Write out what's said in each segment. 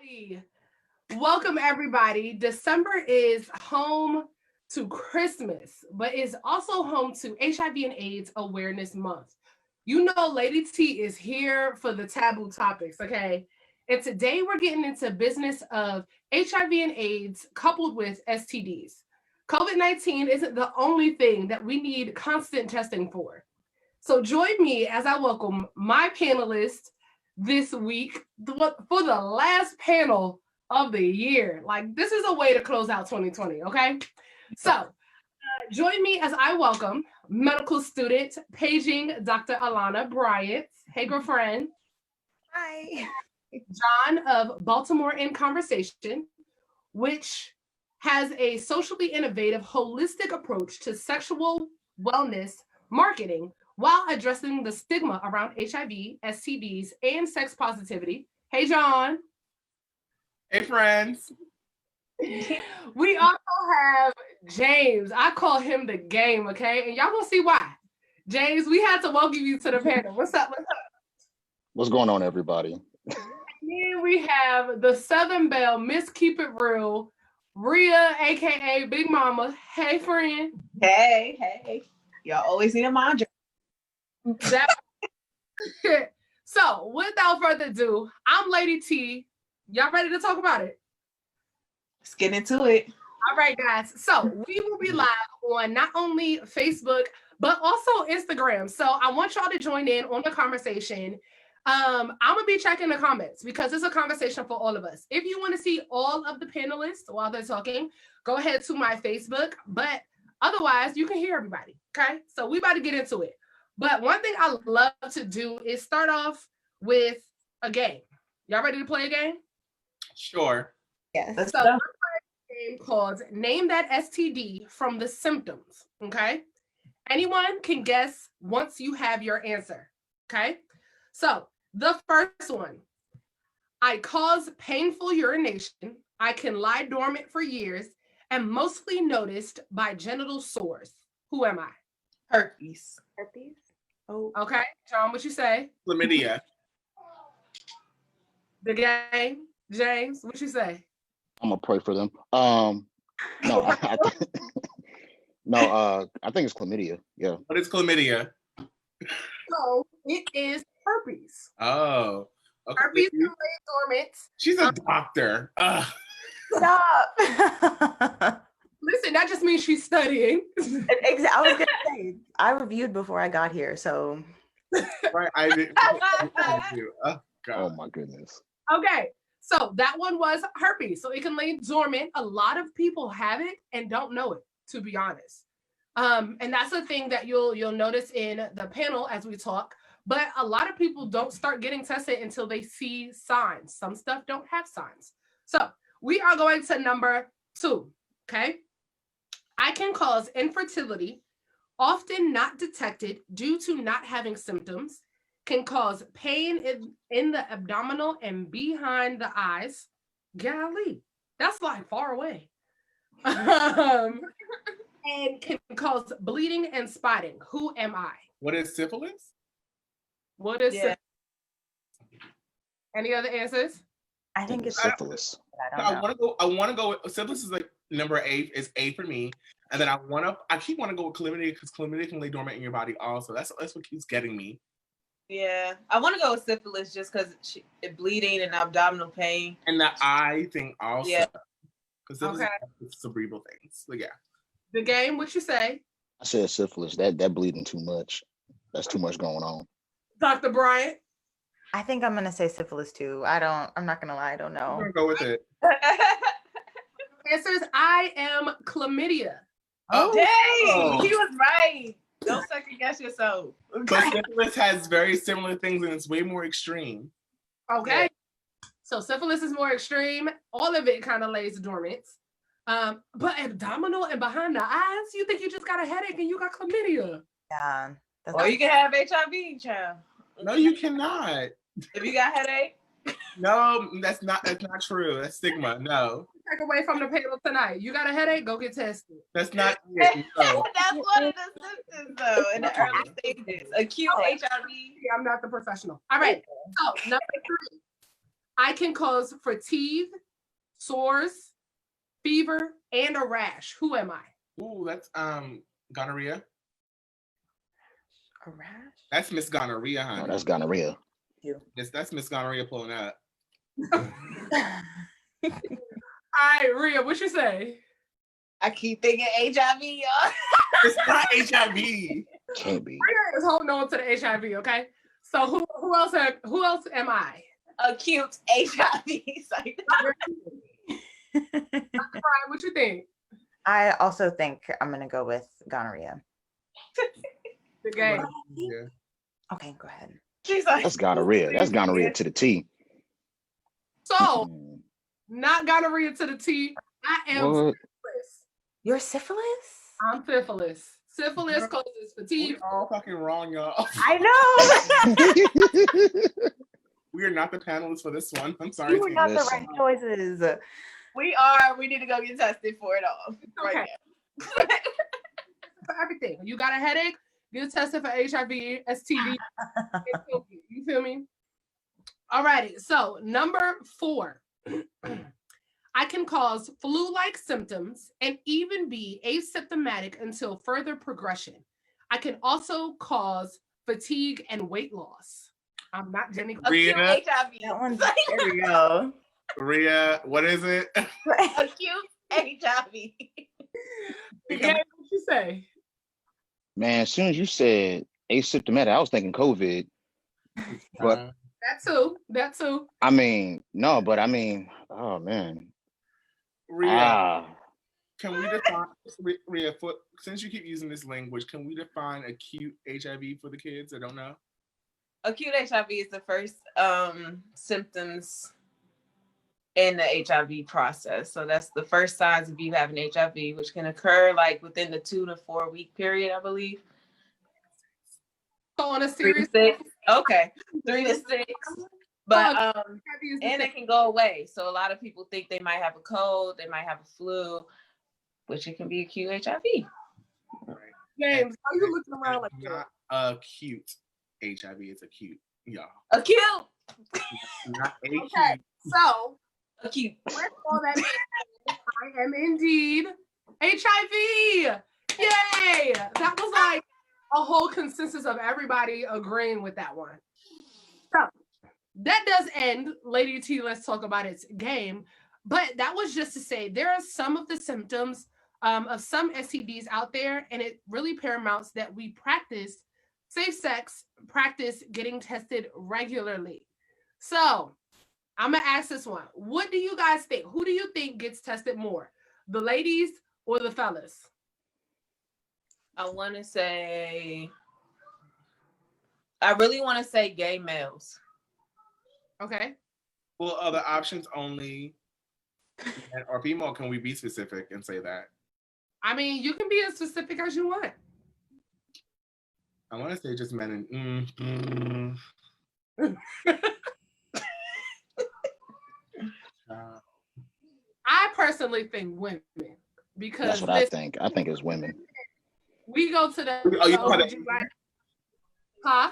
Alrighty. Welcome, everybody. December is home to Christmas, but is also home to HIV and AIDS Awareness Month. You know, Lady T is here for the taboo topics, okay? And today we're getting into business of HIV and AIDS coupled with STDs. COVID-19 isn't the only thing that we need constant testing for. So join me as I welcome my panelists this week for the last panel of the year. Like, this is a way to close out 2020, okay? So join me as I welcome medical student paging Dr. Alana Bryant. Hey, girlfriend. Hi. John of Baltimore in Conversation, which has a socially innovative, holistic approach to sexual wellness marketing while addressing the stigma around HIV, STDs, and sex positivity. Hey, John. Hey, friends. We also have James. I call him the game, okay? And y'all gonna see why. James, we had to welcome you to the panel. What's up? What's going on, everybody? Then we have the Southern Belle, Miss Keep It Real, Rhea, aka Big Mama. Hey, friend. Hey. Y'all always need a mantra. So, without further ado, I'm LadyT. Y'all ready to talk about it? Let's get into it. All right, guys. So, we will be live on not only Facebook, but also Instagram. So, I want y'all to join in on the conversation. I'm gonna be checking the comments because it's a conversation for all of us. If you want to see all of the panelists while they're talking, go ahead to my Facebook. But otherwise, you can hear everybody. Okay, so we about to get into it. But one thing I love to do is start off with a game. Y'all ready to play a game? Sure. Yes. So we're playing a game called Name That STD from the Symptoms. Okay, anyone can guess once you have your answer. Okay. So the first one, I cause painful urination. I can lie dormant for years and mostly noticed by genital sores. Who am I? Herpes. Oh. Okay, John, what you say? Chlamydia. The game, James, what you say? I'm gonna pray for them. No, I think it's chlamydia. Yeah. What is chlamydia? So it is herpes. Oh. Okay. Herpes can lay dormant. She's a doctor. Stop. Listen, that just means she's studying. I was gonna say I reviewed before I got here, so Right. I didn't. Oh, God. Oh my goodness. Okay, so that one was herpes. So it can lay dormant. A lot of people have it and don't know it, to be honest. And that's the thing that you'll notice in the panel as we talk. But a lot of people don't start getting tested until they see signs. Some stuff don't have signs. So we are going to number 2. Okay. I can cause infertility, often not detected due to not having symptoms, can cause pain in the abdominal and behind the eyes. Golly, that's like far away. And can cause bleeding and spotting. Who am I? What is syphilis? What is syphilis? Any other answers? I think it's syphilis. I want to go with syphilis is like number 8 is A for me. And then I keep wanting to go with chlamydia because chlamydia can lay dormant in your body also. That's what keeps getting me. Yeah, I want to go with syphilis just because bleeding and abdominal pain. And the eye thing also. Yeah. Because syphilis is cerebral things. So yeah. The game, what you say? I said syphilis. That bleeding too much. That's too much going on. Dr. Bryant? I think I'm gonna say syphilis too. I'm not gonna lie, I don't know. I'm gonna go with it. Answers, I am chlamydia. Oh, dang! He was right. Don't second guess yourself. But syphilis has very similar things and it's way more extreme. Okay. So syphilis is more extreme. All of it kind of lays dormant. But abdominal and behind the eyes, you think you just got a headache and you got chlamydia. Yeah. Or you can have HIV, child. No, you cannot. If you got headache? No, that's not true. That's stigma. No. Take away from the panel tonight. You got a headache? Go get tested. That's not it. No. That's one of the symptoms, though, in the early stages. Acute HIV. I'm not the professional. All right. So number 3. I can cause fatigue, sores, fever, and a rash. Who am I? Ooh, that's gonorrhea. A rash? That's Miss Gonorrhea, honey. No, that's gonorrhea. Yes, that's Miss Gonorrhea pulling up. All right, Rhea, what you say? I keep thinking HIV, y'all. It's not HIV. Can't be. Rhea is holding on to the HIV, okay? So who else am I? Acute HIV. Brian, what you think? I also think I'm gonna go with gonorrhea. The game. Yeah. Okay, go ahead. She's like, That's gonorrhea. That's gonorrhea to the T. So, not gonorrhea to the T. I am What? syphilis. You're syphilis? I'm syphilis. Syphilis causes fatigue. We're all fucking wrong, y'all. I know. We are not the panelists for this one. I'm sorry. You were not the right choices. we are. We need to go get tested for it all. Okay. Right now. For everything. You got a headache? Get tested for HIV, STD. You feel me? Alrighty. So number 4. I can cause flu-like symptoms and even be asymptomatic until further progression. I can also cause fatigue and weight loss. I'm not Jenny. Acute HIV. That one's there we go. Rhea, what is it? Acute HIV. Yeah, what you say? Man, as soon as you said asymptomatic, I was thinking COVID. But That too. I mean, no, but I mean, oh man. Rhea, can we define, Rhea, since you keep using this language, can we define acute HIV for the kids that don't know? Acute HIV is the first symptoms in the HIV process. So that's the first signs of you having HIV, which can occur like within the 2 to 4 week period, I believe. So on a 3 to serious 6. Okay, 3 to 6. But and it can go away. So a lot of people think they might have a cold, they might have a flu, which it can be acute HIV. James, how you looking around like not acute HIV, it's acute, y'all. Acute. Not acute. Okay, so Acute. with all that being said, I am indeed HIV. Yay! That was like a whole consensus of everybody agreeing with that one. So that does end LadyT. Let's talk about its game. But that was just to say there are some of the symptoms of some STDs out there, and it really paramounts that we practice safe sex, practice getting tested regularly. So I'm gonna ask this one. What do you guys think? Who do you think gets tested more? The ladies or the fellas? I want to say, I really want to say gay males. Okay. Well, other options only man or female? Can we be specific and say that? I mean, you can be as specific as you want. I want to say just men and I personally think women because That's what I think. I think it's women. we go to the Oh, you don't have the OBGYN. Huh?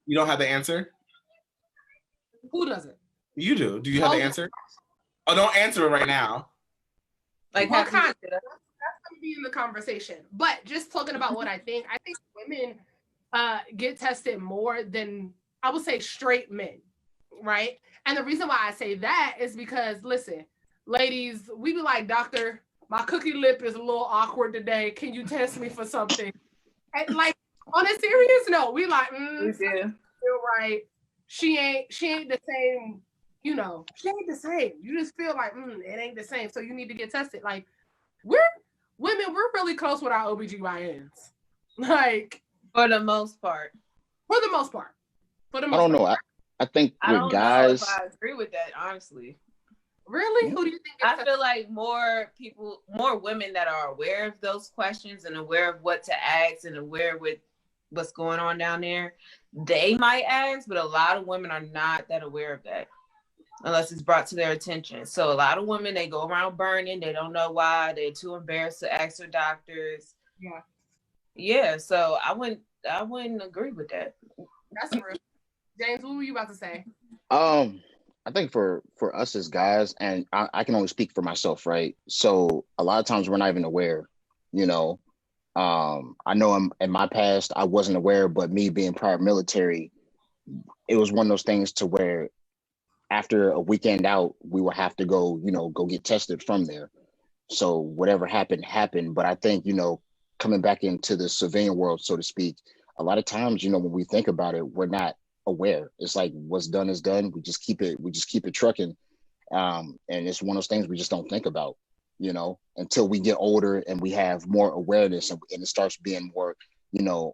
You don't have the answer? Who doesn't? You do. Do you have the answer? Oh, don't answer it right now. Like What have kind? you- That's gonna be in the conversation. But just talking about what I think women get tested more than I would say straight men, right? And the reason why I say that is because listen, ladies, we be like, doctor, my cookie lip is a little awkward today. Can you test me for something? And like on a serious note, we like, We do. feel right. She ain't the same, you know, she ain't the same. You just feel like it ain't the same. So you need to get tested. Like we're really close with our OBGYNs. Like For the most part. for the most part. I don't know. I think I with don't guys, know if I agree with that, honestly. Really? Who do you think gets I tested? feel like more women that are aware of those questions and aware of what to ask and aware with what's going on down there, they might ask, but a lot of women are not that aware of that unless it's brought to their attention. So a lot of women, they go around burning. They don't know why. They're too embarrassed to ask their doctors. Yeah. Yeah. So I wouldn't agree with that. That's real. James, what were you about to say? I think for us as guys, and I can only speak for myself, right? So a lot of times we're not even aware, you know. I know in my past I wasn't aware, but me being prior military, it was one of those things to where after a weekend out, we would have to go, go get tested from there. So whatever happened, happened. But I think, coming back into the civilian world, so to speak, a lot of times, when we think about it, we're not aware. It's like what's done is done. We just keep it trucking. And it's one of those things we just don't think about, until we get older and we have more awareness and it starts being more,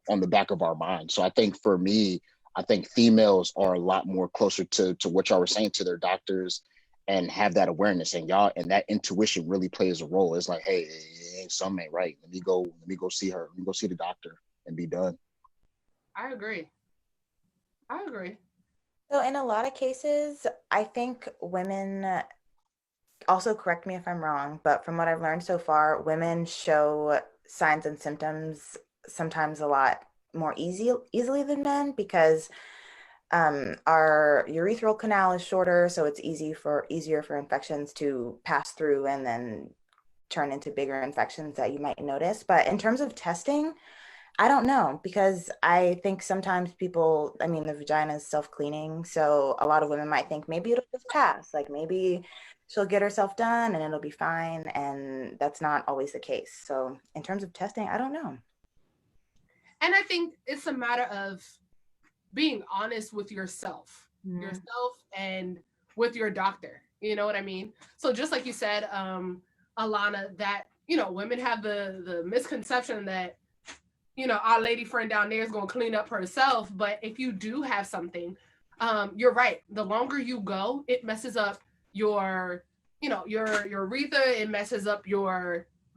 on the back of our mind. So I think for me, I think females are a lot more closer to what y'all were saying, to their doctors, and have that awareness, and that intuition really plays a role. It's like, hey, something ain't right. Let me go see her. Let me go see the doctor and be done. I agree. So in a lot of cases, I think women, also correct me if I'm wrong, but from what I've learned so far, women show signs and symptoms sometimes a lot more easily than men, because our urethral canal is shorter, so it's easier for infections to pass through and then turn into bigger infections that you might notice. But in terms of testing, I don't know, because I think sometimes the vagina is self-cleaning, so a lot of women might think maybe it'll just pass, like maybe she'll get herself done and it'll be fine, and that's not always the case. So in terms of testing, I don't know. And I think it's a matter of being honest with yourself and with your doctor. You know what I mean? So just like you said, Alana, that, women have the misconception that, our lady friend down there is going to clean up herself. But if you do have something, you're right. The longer you go, it messes up your urethra. It messes up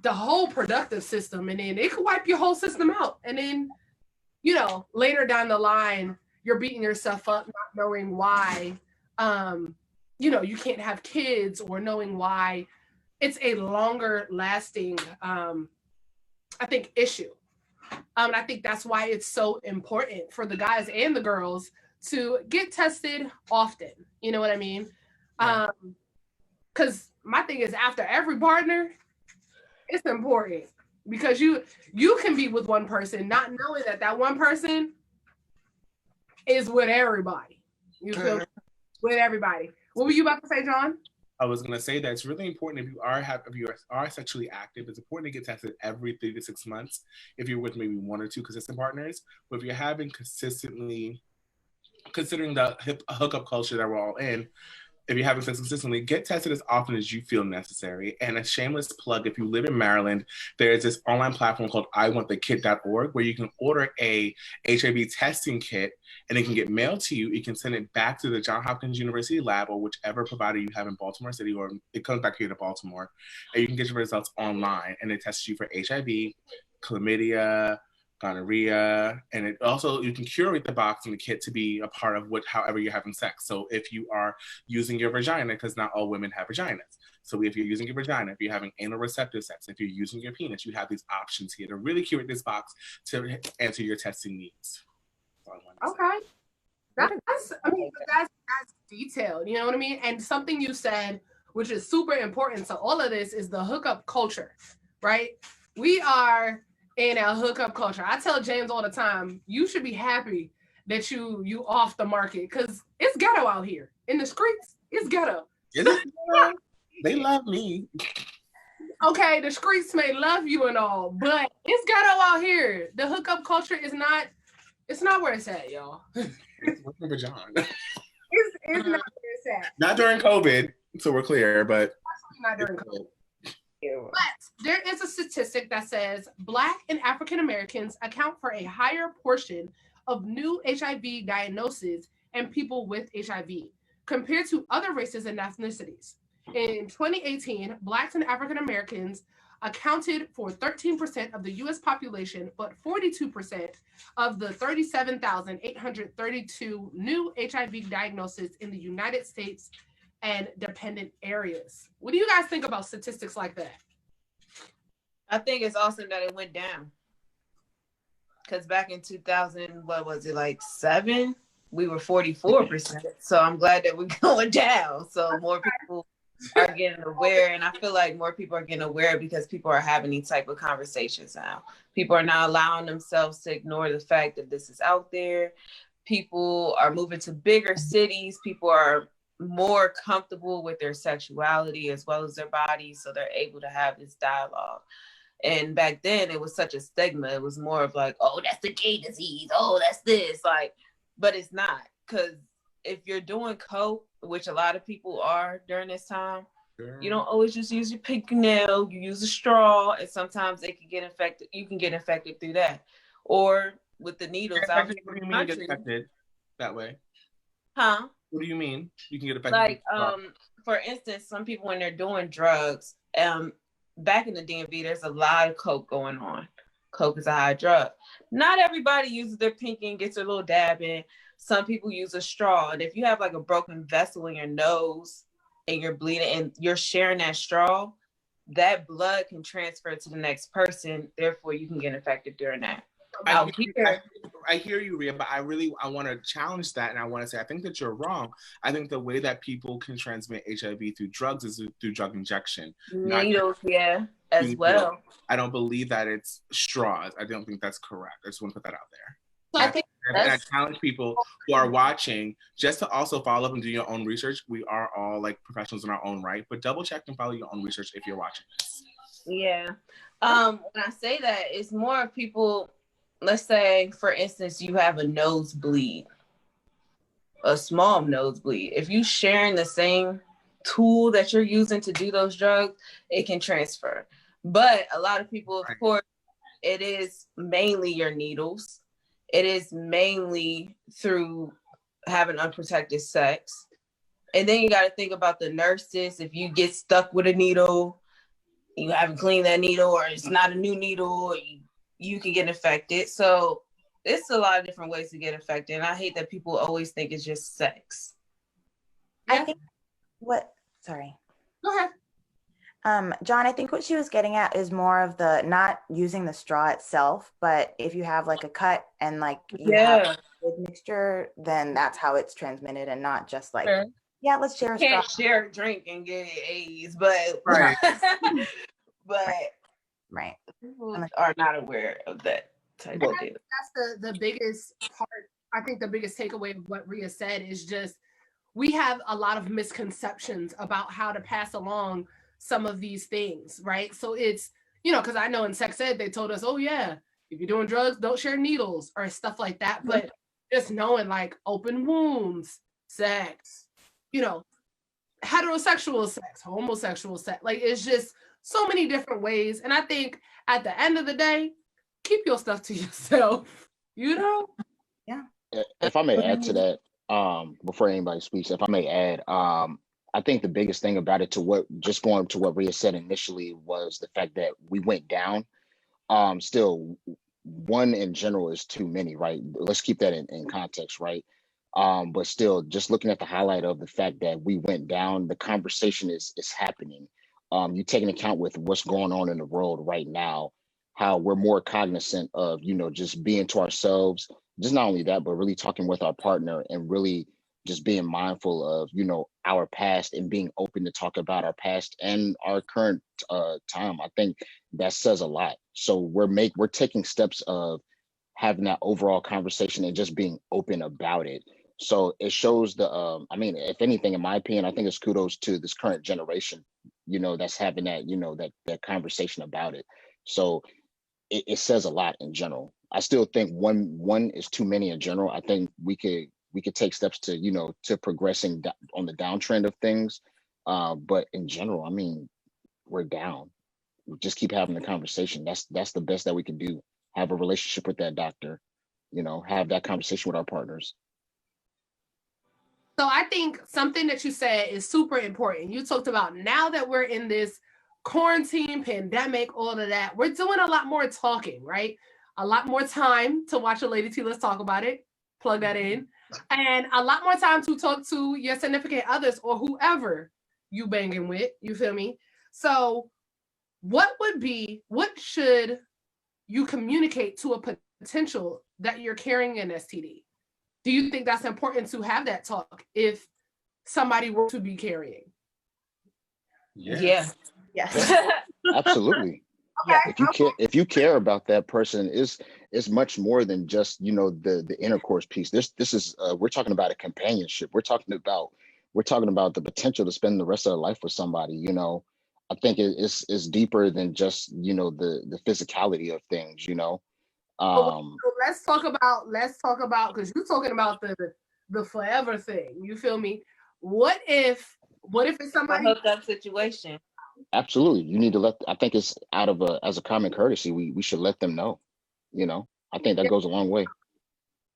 the whole productive system. And then it could wipe your whole system out. And then, later down the line, you're beating yourself up, not knowing why, you can't have kids, or knowing why it's a longer lasting, I think, issue. And I think that's why it's so important for the guys and the girls to get tested often. You know what I mean? Because my thing is, after every partner, it's important, because you can be with one person not knowing that one person is with everybody. You feel me? With everybody. What were you about to say, John? I was gonna say that it's really important if you are sexually active. It's important to get tested every 3 to 6 months if you're with maybe one or two consistent partners. But if you're having consistently, considering the hookup culture that we're all in, if you're having sex consistently, get tested as often as you feel necessary. And a shameless plug, if you live in Maryland, there's this online platform called iwantthe.kit.org where you can order a HIV testing kit, and it can get mailed to you. You can send it back to the Johns Hopkins University lab or whichever provider you have in Baltimore City, or it comes back here to Baltimore. And you can get your results online, and it tests you for HIV, chlamydia, gonorrhea, and it also, you can curate the box and the kit to be a part of however you're having sex. So if you are using your vagina, because not all women have vaginas, so if you're using your vagina, if you're having anal receptive sex, if you're using your penis, you have these options here to really curate this box to answer your testing needs. Okay, that's detailed. You know what I mean? And something you said, which is super important to all of this, is the hookup culture, right? We are in a hookup culture. I tell James all the time, you should be happy that you off the market, because it's ghetto out here in the streets. It's ghetto. Is it ghetto? They love me. Okay, the streets may love you and all, but it's ghetto out here. The hookup culture is not. It's not where it's at, y'all. It's John. It's not where it's at. Not during COVID, so we're clear, but not during COVID. But there is a statistic that says Black and African Americans account for a higher portion of new HIV diagnoses and people with HIV compared to other races and ethnicities. In 2018, Blacks and African Americans accounted for 13% of the US population, but 42% of the 37,832 new HIV diagnoses in the United States and dependent areas. What do you guys think about statistics like that? I think it's awesome that it went down. Because back in 2000, what was it, like 7? we were 44%. So I'm glad that we're going down. So more people are getting aware, and I feel like more people are getting aware because people are having these type of conversations now. People are not allowing themselves to ignore the fact that this is out there. People are moving to bigger cities. People are more comfortable with their sexuality as well as their bodies, so they're able to have this dialogue. And back then it was such a stigma. It was more of like, oh, that's the gay disease, oh, that's this, like, but it's not. Because if you're doing coke, which a lot of people are during this time, you don't always just use your fingernail, you use a straw, and sometimes it can get infected. You can get infected through that. Or with the needles out here What do you in mean the get country. affected that way? Huh? What do you mean you can get affected? Like, for instance, some people when they're doing drugs, back in the DMV, there's a lot of coke going on. Coke is a high drug. Not everybody uses their pinky and gets a little dab in. Some people use a straw. And if you have like a broken vessel in your nose and you're bleeding and you're sharing that straw, that blood can transfer to the next person. Therefore, you can get infected during that. I hear you, Rhea, but I want to challenge that, and I want to say I think that you're wrong. I think the way that people can transmit HIV through drugs is through drug injection. Needles, yeah, as well. I don't believe that it's straws. I don't think that's correct. I just want to put that out there. So I think and I challenge people who are watching just to also follow up and do your own research. We are all like professionals in our own right, but double check and follow your own research if you're watching this. Yeah. When I say that, it's more of people. Let's say, for instance, you have a nosebleed, a small nosebleed. If you're sharing the same tool that you're using to do those drugs, it can transfer. But a lot of people, of course, it is mainly your needles. It is mainly through having unprotected sex. And then you got to think about the nurses. If you get stuck with a needle, you haven't cleaned that needle, or it's not a new needle, or you can get infected. So it's a lot of different ways to get infected. And I hate that people always think it's just sex. Yeah. I think sorry. Go ahead. John, I think what she was getting at is more of the not using the straw itself, but if you have like a cut and like you have a good mixture, then that's how it's transmitted, and not just like, let's share a straw. Can't share a drink and get AIDS, but right. People are not aware of that type of thing. That's the biggest part. I think the biggest takeaway of what Rhea said is just we have a lot of misconceptions about how to pass along some of these things, right? So it's, because I know in sex ed, they told us, oh yeah, if you're doing drugs, don't share needles or stuff like that. But just knowing like open wounds, sex, heterosexual sex, homosexual sex, like it's just so many different ways. And I think at the end of the day, keep your stuff to yourself, Yeah. If I may add to that, before anybody speaks, if I may add, I think the biggest thing about it, just going to what Rhea said initially, was the fact that we went down. Still, one in general is too many, right? Let's keep that in context, right? But still, just looking at the highlight of the fact that we went down, the conversation is happening. You take into account with what's going on in the world right now, how we're more cognizant of, just being to ourselves, just not only that, but really talking with our partner and really just being mindful of, our past and being open to talk about our past and our current time. I think that says a lot. So we're taking steps of having that overall conversation and just being open about it. So it shows if anything, in my opinion, I think it's kudos to this current generation, that's having that, that conversation about it. So it says a lot in general. I still think one is too many in general. I think we could take steps to, to progressing on the downtrend of things. But in general, we're down. We just keep having the conversation. That's the best that we can do. Have a relationship with that doctor, have that conversation with our partners. So I think something that you said is super important. You talked about now that we're in this quarantine, pandemic, all of that, we're doing a lot more talking, right? A lot more time to watch a LadyT. Let's talk about it. Plug that in. And a lot more time to talk to your significant others or whoever you banging with. You feel me? So what should you communicate to a potential that you're carrying an STD? Do you think that's important to have that talk if somebody were to be carrying? Yeah. Yes. Absolutely. Okay. If you care about that person, is much more than just, you know, the intercourse piece. This is we're talking about a companionship. We're talking about the potential to spend the rest of their life with somebody. You know, I think it's deeper than just, you know, the physicality of things. You know, So let's talk about because you're talking about the forever thing. You feel me? What if it's A somebody hookup situation. absolutely. You need to I think it's as a common courtesy, we should let them know. You know, I think that goes a long way.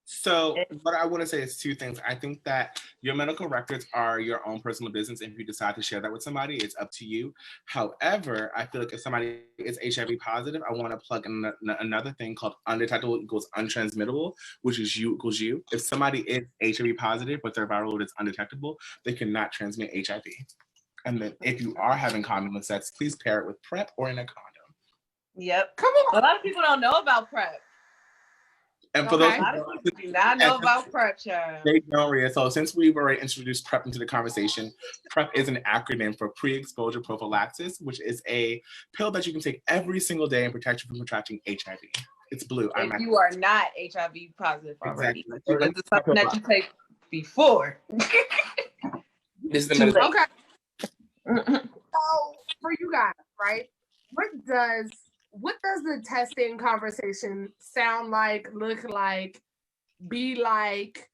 So what I want to say is two things. I think that your medical records are your own personal business. And if you decide to share that with somebody, it's up to you. However, I feel like if somebody is HIV positive, I want to plug in another thing called undetectable equals untransmittable, which is you equals you. If somebody is HIV positive, but their viral load is undetectable, they cannot transmit HIV. And then if you are having condom sex, please pair it with PrEP or in a condom. Yep. Come on. A lot of people don't know about PrEP. And for Okay. those A lot of people do not know about PrEP, child. they don't, Rhea. So since we've already introduced PrEP into the conversation, PrEP is an acronym for pre-exposure prophylaxis, which is a pill that you can take every single day and protect you from contracting HIV. It's blue. If you are not HIV positive already. Exactly. So this is something that you take before. This is the Too late. medicine. Okay. So for you guys, right? What does the testing conversation sound like, look like, be like?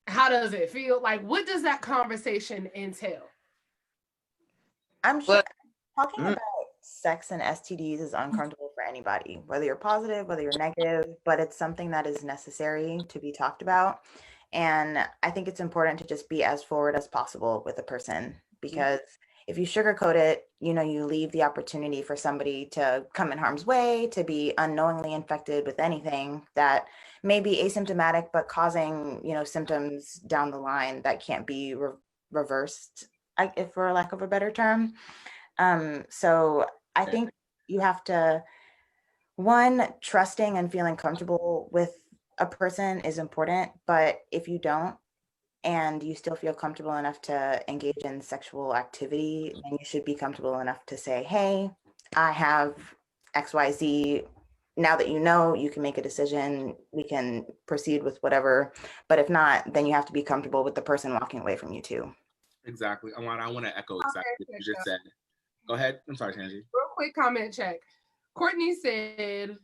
How does it feel? Like, what does that conversation entail? I'm sure But- talking about sex and STDs is uncomfortable for anybody, whether you're positive, whether you're negative, but it's something that is necessary to be talked about. And I think it's important to just be as forward as possible with a person, because if you sugarcoat it, you know, you leave the opportunity for somebody to come in harm's way, to be unknowingly infected with anything that may be asymptomatic, but causing, you know, symptoms down the line that can't be reversed, if for lack of a better term. So I think you have to, one, trusting and feeling comfortable with a person is important, but if you don't, and you still feel comfortable enough to engage in sexual activity, then you should be comfortable enough to say, hey, I have XYZ. Now that you know, you can make a decision, we can proceed with whatever. But if not, then you have to be comfortable with the person walking away from you too. Exactly. Alana, I want to echo exactly what you just said. Go ahead. I'm sorry, Tanji. Real quick comment check. Courtney said,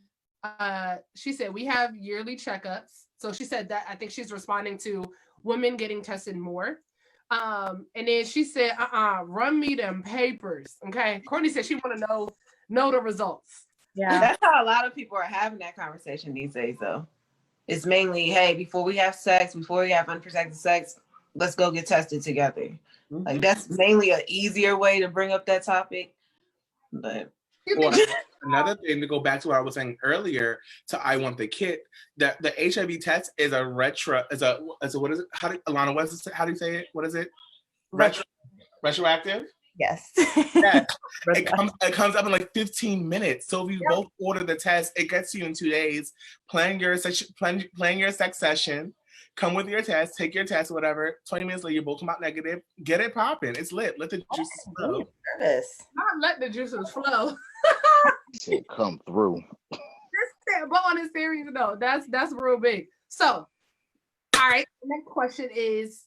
she said, we have yearly checkups. So she said that, I think she's responding to women getting tested more. And then she said, run me them papers. Okay. Courtney said she want to know the results. Yeah. That's how a lot of people are having that conversation these days, though. It's mainly, hey, before we have sex, before we have unprotected sex, let's go get tested together. Mm-hmm. Like, that's mainly an easier way to bring up that topic. But well, another thing to go back to what I was saying earlier to I Want the Kit, that the HIV test is a what is it? Alana, how do you say it? What is it? Retroactive? Yes. Yes. It comes up in like 15 minutes. So if you both order the test, it gets to you in 2 days. Plan your sex session. Come with your test, take your test, whatever. 20 minutes later, you both come out negative. Get it popping. It's lit. Let the juices flow. Nervous. Not let the juices flow. Said come through. But on a serious note, that's real big. So, all right, the next question is,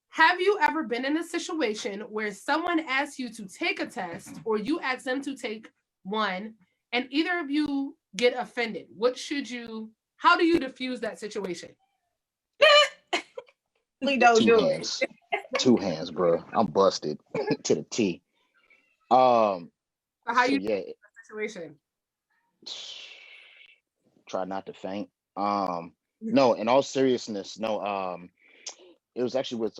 have you ever been in a situation where someone asks you to take a test or you ask them to take one and either of you get offended? How do you diffuse that situation? we don't do it. 2 hands, bro. I'm busted to the T. How you yeah, the situation? Try not to faint. No, in all seriousness, no. It was actually with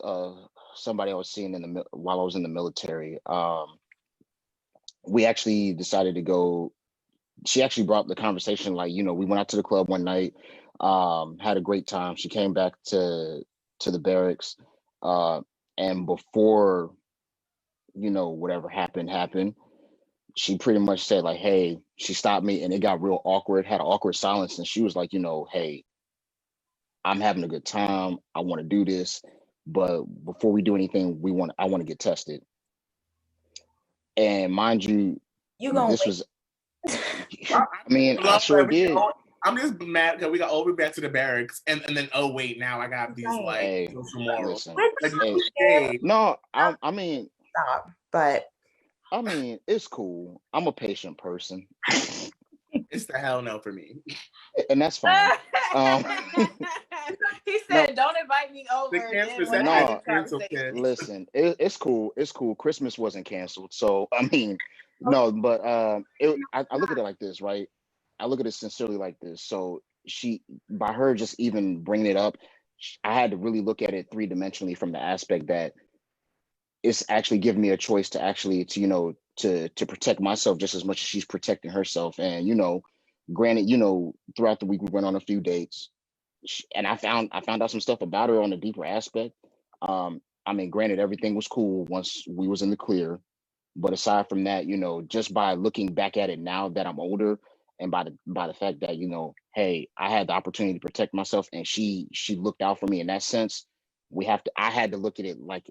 somebody I was seeing while I was in the military. We actually decided to go. She actually brought up the conversation, like, you know, we went out to the club one night, had a great time. She came back to the barracks, and before, you know, whatever happened, she pretty much said, like, hey, she stopped me and it got real awkward, had an awkward silence, and she was like, you know, hey, I'm having a good time. I want to do this, but before we do anything, I want to get tested. And mind you, this was. I mean, I sure did. I'm just mad because we got all the way back to the barracks, and then oh wait, now I got these like social morals. No, I mean, stop. But I mean, it's cool. I'm a patient person. It's the hell no for me, and that's fine. He said, "Don't invite me over." Listen, it's cool. It's cool. Christmas wasn't canceled, so I mean, no. But I look at it like this, right? I look at it sincerely like this. So by her just even bringing it up, I had to really look at it 3-dimensionally from the aspect that it's actually giving me a choice to protect myself just as much as she's protecting herself. And granted, throughout the week we went on a few dates, and I found out some stuff about her on a deeper aspect. I mean, granted, everything was cool once we was in the clear, but aside from that, just by looking back at it now that I'm older, and by the fact that hey, I had the opportunity to protect myself, and she looked out for me in that sense. I had to look at it like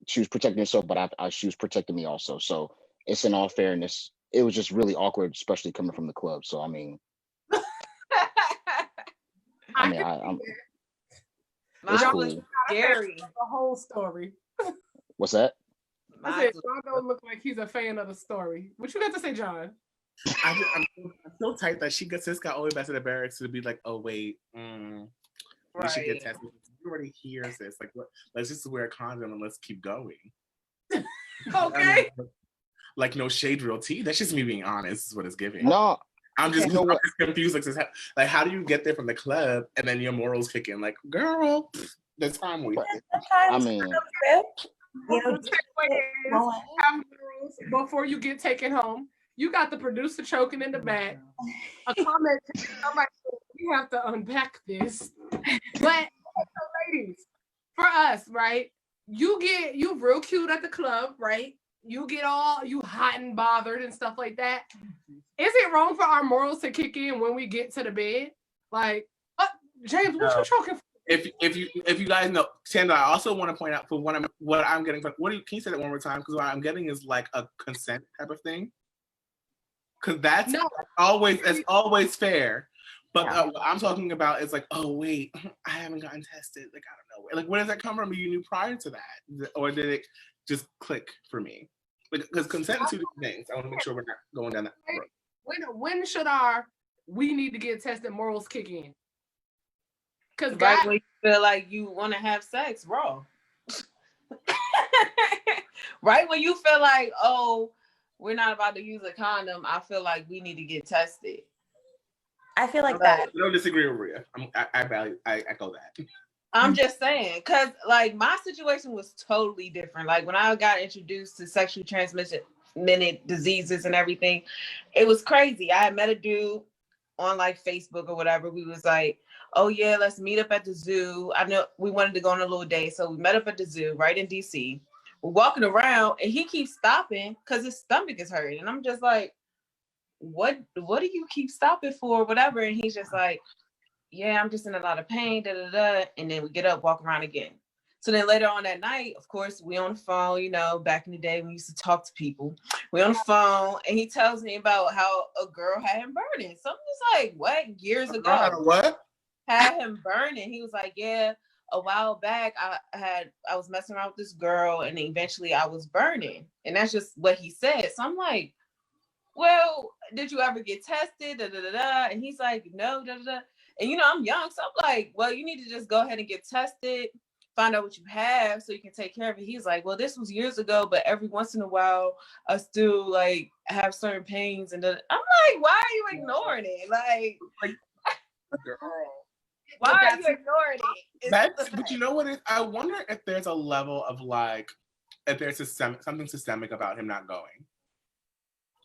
she was protecting herself, but she was protecting me also. So it's in all fairness, it was just really awkward, especially coming from the club. So I mean, I'm it's cool. Scary. The whole story. What's that? I said John don't look like he's a fan of the story. What you got to say, John? I'm so tight that she got all the way back to the barracks to be like, oh wait, we should get tested. You already hear this. Like, what? Let's just wear a condom and let's keep going. Okay. Like no shade, real tea. That's just me being honest. Is what it's giving. No, I'm just confused. Like, how do you get there from the club and then your morals kick in? Like, girl, that's time we. I mean, have morals before you get taken home. You got the producer choking in the back. A comment, somebody said, we have to unpack this. But ladies, for us, right? You real cute at the club, right? You get all you hot and bothered and stuff like that. Is it wrong for our morals to kick in when we get to the bed? Like, James, what you choking for? If you guys know, Sandra, I also want to point out for what I'm getting. Can you say that one more time? Because what I'm getting is like a consent type of thing. Because that's always fair. But what I'm talking about is like, oh wait, I haven't gotten tested. Like, I don't know. Like, where does that come from? You knew prior to that, or did it just click for me? Because consent is two different things. I want to make sure we're not going down that road. When should we need to get tested morals kick in? Because right when you feel like you want to have sex raw. Right when you feel like, oh, we're not about to use a condom, I feel like we need to get tested. I feel like that. I don't disagree with Rhea. I echo that. I'm just saying, because like my situation was totally different. Like when I got introduced to sexually transmitted diseases and everything, it was crazy. I had met a dude on like Facebook or whatever. We was like, oh yeah, let's meet up at the zoo. I know we wanted to go on a little date, so we met up at the zoo right in DC. We're walking around and he keeps stopping because his stomach is hurting. And I'm just like, what do you keep stopping for? Whatever. And he's just like, yeah, I'm just in a lot of pain, And then we get up, walk around again. So then later on that night, of course, we on the phone, back in the day, we used to talk to people. We on the phone and he tells me about how a girl had him burning. So I'm just like, what? Years ago. What? Had him burning. He was like, yeah, a while back, I was messing around with this girl and eventually I was burning. And that's just what he said. So I'm like, well, did you ever get tested? And he's like, no, And I'm young, so I'm like, well, you need to just go ahead and get tested, find out what you have so you can take care of it. He's like, well, this was years ago, but every once in a while, I still like have certain pains. And I'm like, why are you ignoring it? Like why are you ignoring it? But you know what? I wonder if there's a level of like, if there's something systemic about him not going.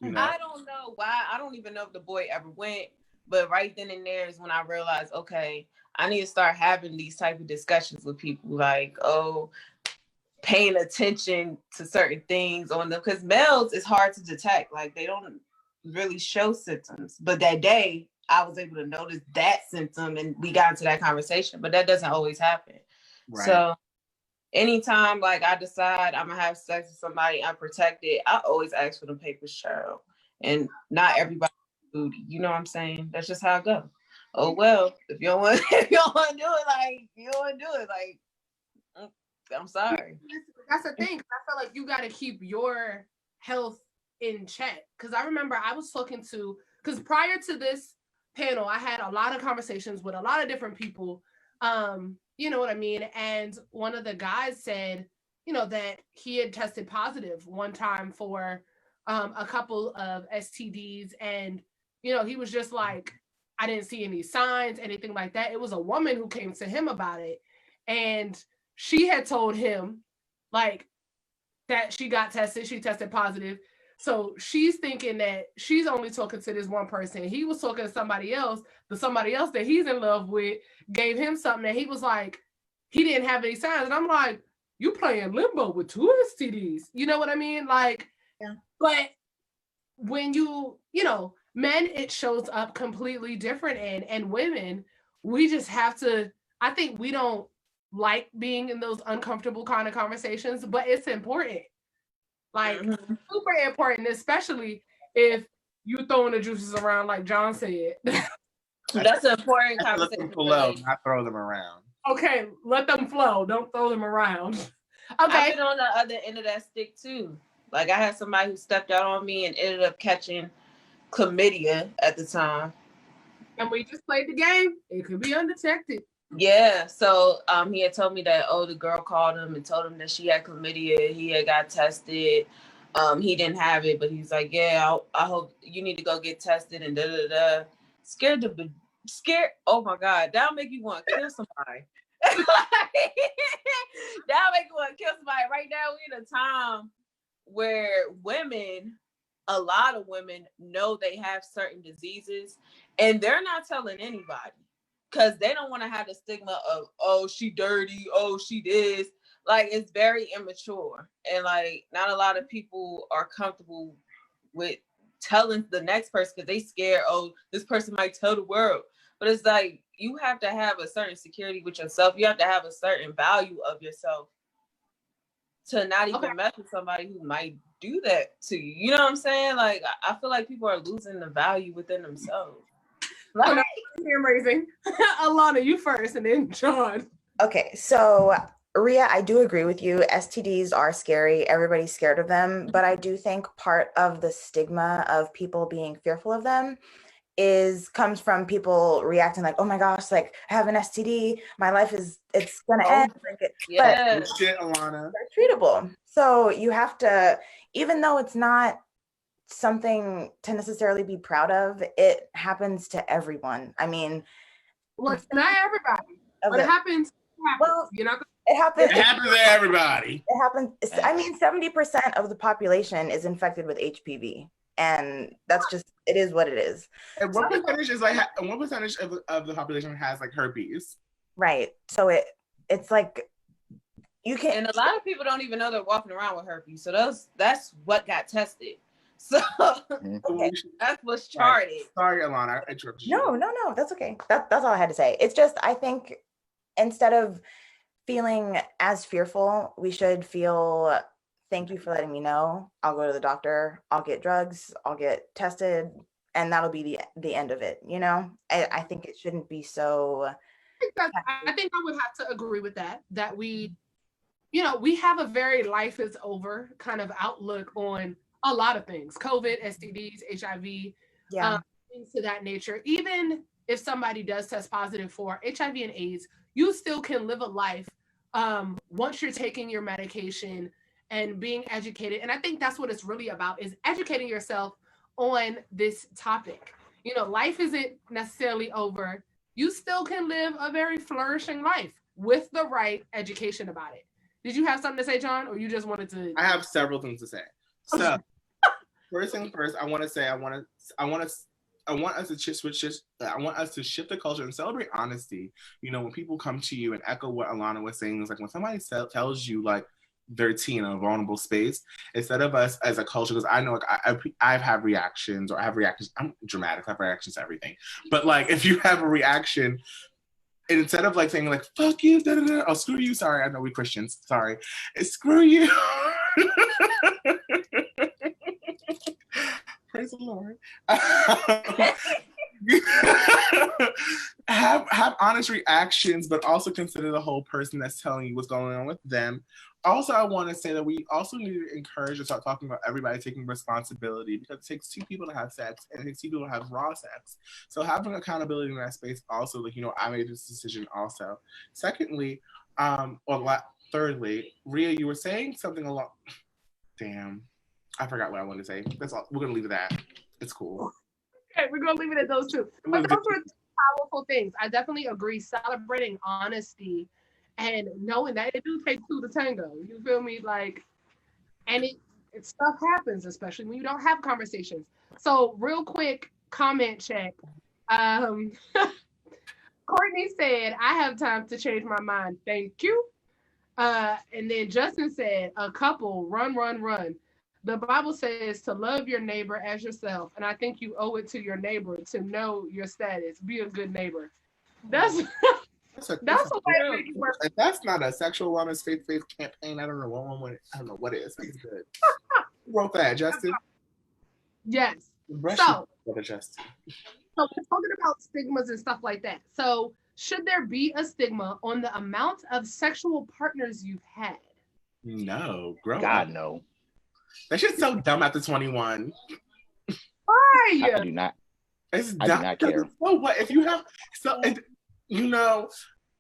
I don't know why. I don't even know if the boy ever went. But right then and there is when I realized, okay, I need to start having these type of discussions with people, like, oh, paying attention to certain things on them. Because males is hard to detect. Like, they don't really show symptoms. But that day, I was able to notice that symptom and we got into that conversation, but that doesn't always happen. Right. So anytime like I decide I'm gonna have sex with somebody unprotected, I always ask for them papers, child. And not everybody booty. You know what I'm saying? That's just how it goes. Oh well, if you don't want if you don't want to do it, like you don't want to do it, like I'm sorry. That's the thing. I feel like you got to keep your health in check. Because I remember I was talking to, because prior to this panel, I had a lot of conversations with a lot of different people. You know what I mean? And one of the guys said, you know, that he had tested positive one time for a couple of STDs. And, you know, he was just like, I didn't see any signs, anything like that. It was a woman who came to him about it. And she had told him, like, that she got tested. She tested positive. So she's thinking that she's only talking to this one person. He was talking to somebody else. The somebody else that he's in love with gave him something and he was like, he didn't have any signs. And I'm like, you playing limbo with two STDs. You know what I mean? Like, yeah. But when you know, men, it shows up completely different in, and women, we just have to, I think we don't like being in those uncomfortable kind of conversations, but it's important. Like, super important, especially if you throwing the juices around like John said. That's an important conversation. Let them flow, not throw them around. Okay, let them flow. Don't throw them around. Okay. I've been on the other end of that stick too. Like I had somebody who stepped out on me and ended up catching chlamydia at the time. And we just played the game. It could be undetected. Yeah. So he had told me that, the girl called him and told him that she had chlamydia. He had got tested. He didn't have it, but he's like, yeah, I hope you need to go get tested and da-da-da. Scared. Oh my God. That'll make you want to kill somebody. That'll make you want to kill somebody. Right now, we're in a time where a lot of women know they have certain diseases and they're not telling anybody because they don't want to have the stigma of, oh, she dirty, oh, she this. Like, it's very immature. And like, not a lot of people are comfortable with telling the next person because they scared, oh, this person might tell the world. But it's like, you have to have a certain security with yourself. You have to have a certain value of yourself to not even mess with somebody who might do that to you. You know what I'm saying? Like, I feel like people are losing the value within themselves. Like, amazing. Alana, you first, and then John. Okay, so Ria, I do agree with you. STDs are scary. Everybody's scared of them. But I do think part of the stigma of people being fearful of them comes from people reacting like, oh my gosh, like I have an STD, my life it's gonna end. Yeah. But shit, Alana. They're treatable. So you have to, even though it's not something to necessarily be proud of, it happens to everyone. I mean, well, it's not everybody, but it happens. Well, you're not gonna it happens. It happens to everybody. It happens. I mean, 70% of the population is infected with HPV. And that's just, it is what it is. And what percentage is like, and what percentage of the population has like herpes? Right. So it's like, you can. And a lot of people don't even know they're walking around with herpes. So that's what got tested. So okay. That's what's charted. Right. Sorry, Alana, I interrupted you. No, that's okay. That's all I had to say. It's just, I think instead of feeling as fearful, we should feel, thank you for letting me know. I'll go to the doctor. I'll get drugs. I'll get tested. And that'll be the end of it. You know, I think it shouldn't be so. I think I would have to agree with that we, you know, we have a very life is over kind of outlook on a lot of things, COVID, STDs, HIV, things to that nature. Even if somebody does test positive for HIV and AIDS, you still can live a life once you're taking your medication and being educated. And I think that's what it's really about, is educating yourself on this topic. You know, life isn't necessarily over. You still can live a very flourishing life with the right education about it. Did you have something to say, John, or you just wanted to? I have several things to say. So, first thing first, I want us to shift the culture and celebrate honesty. You know, when people come to you and echo what Alana was saying, is like when somebody tells you like, their tea in a vulnerable space, instead of us as a culture, because I know like I've had reactions, or I have reactions, I'm dramatic, I have reactions to everything. But like if you have a reaction, and instead of like saying like fuck you, da, da, da, oh screw you, sorry, I know we Christians, sorry, it's screw you. Praise the Lord. have honest reactions, but also consider the whole person that's telling you what's going on with them. Also, I want to say that we also need to encourage to start talking about everybody taking responsibility, because it takes two people to have sex and it takes two people to have raw sex. So having accountability in that space also, like, you know, I made this decision also. Secondly, thirdly, Rhea, you were saying something along, damn, I forgot what I wanted to say. That's all. We're going to leave it at that. It's cool. Okay, we're going to leave it at those two. But those were powerful things. I definitely agree. Celebrating honesty and knowing that it do take two to tango. You feel me? Like, and it stuff happens, especially when you don't have conversations. So real quick comment check. Courtney said, I have time to change my mind. Thank you. And then Justin said, a couple, run, run, run. The Bible says to love your neighbor as yourself. And I think you owe it to your neighbor to know your status. Be a good neighbor. That's a way to make it work. If that's not a sexual wellness faith campaign, I don't know I don't know what is. It's good. Who wrote that, Justin? Yes. So we're talking about stigmas and stuff like that. So should there be a stigma on the amount of sexual partners you've had? No, grow God, up. no. That shit's so dumb after 21. Why? I do not. It's I do not care. So what if you have you know,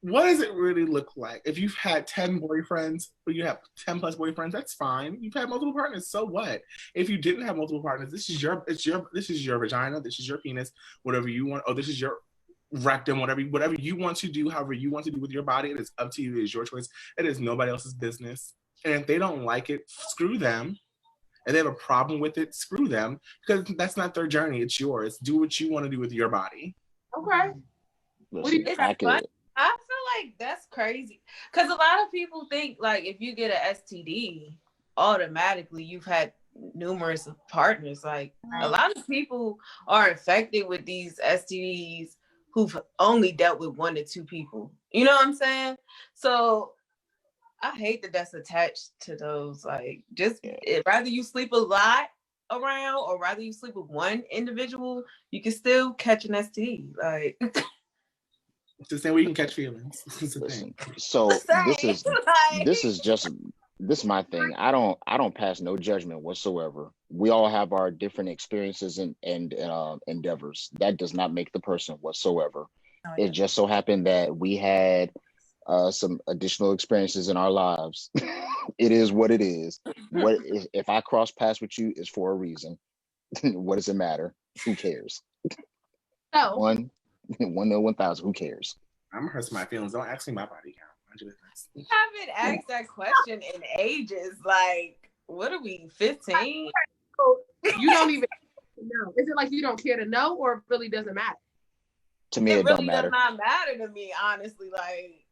what does it really look like? If you've had 10 boyfriends, or you have 10 plus boyfriends, that's fine. You've had multiple partners, so what? If you didn't have multiple partners, this is your vagina, this is your penis, whatever you want, or this is your rectum, whatever you want to do, however you want to do with your body, it is up to you, it is your choice. It is nobody else's business. And if they don't like it, screw them. And they have a problem with it, screw them, because that's not their journey, it's yours. Do what you want to do with your body. Okay. Listen, I feel like that's crazy, because a lot of people think like if you get an STD, automatically you've had numerous partners. Like a lot of people are infected with these STDs who've only dealt with 1 to 2 people. You know what I'm saying? So I hate that that's attached to those. Like, just rather you sleep a lot around, or rather you sleep with one individual, you can still catch an STD. Like, it's the same way you can catch feelings. Listen, so this is my thing. I don't pass no judgment whatsoever. We all have our different experiences and endeavors. That does not make the person whatsoever. Oh, yeah. It just so happened that we had some additional experiences in our lives. It is what it is. If I cross paths with you, it's for a reason. What does it matter? Who cares? So 1,000. Who cares? I'm gonna hurt my feelings. Don't ask me my body count. I haven't asked that question in ages. Like, what are we, 15? You don't even know. Is it like you don't care to know, or it really doesn't matter? To me, it really don't matter. does not matter to me, honestly. Like,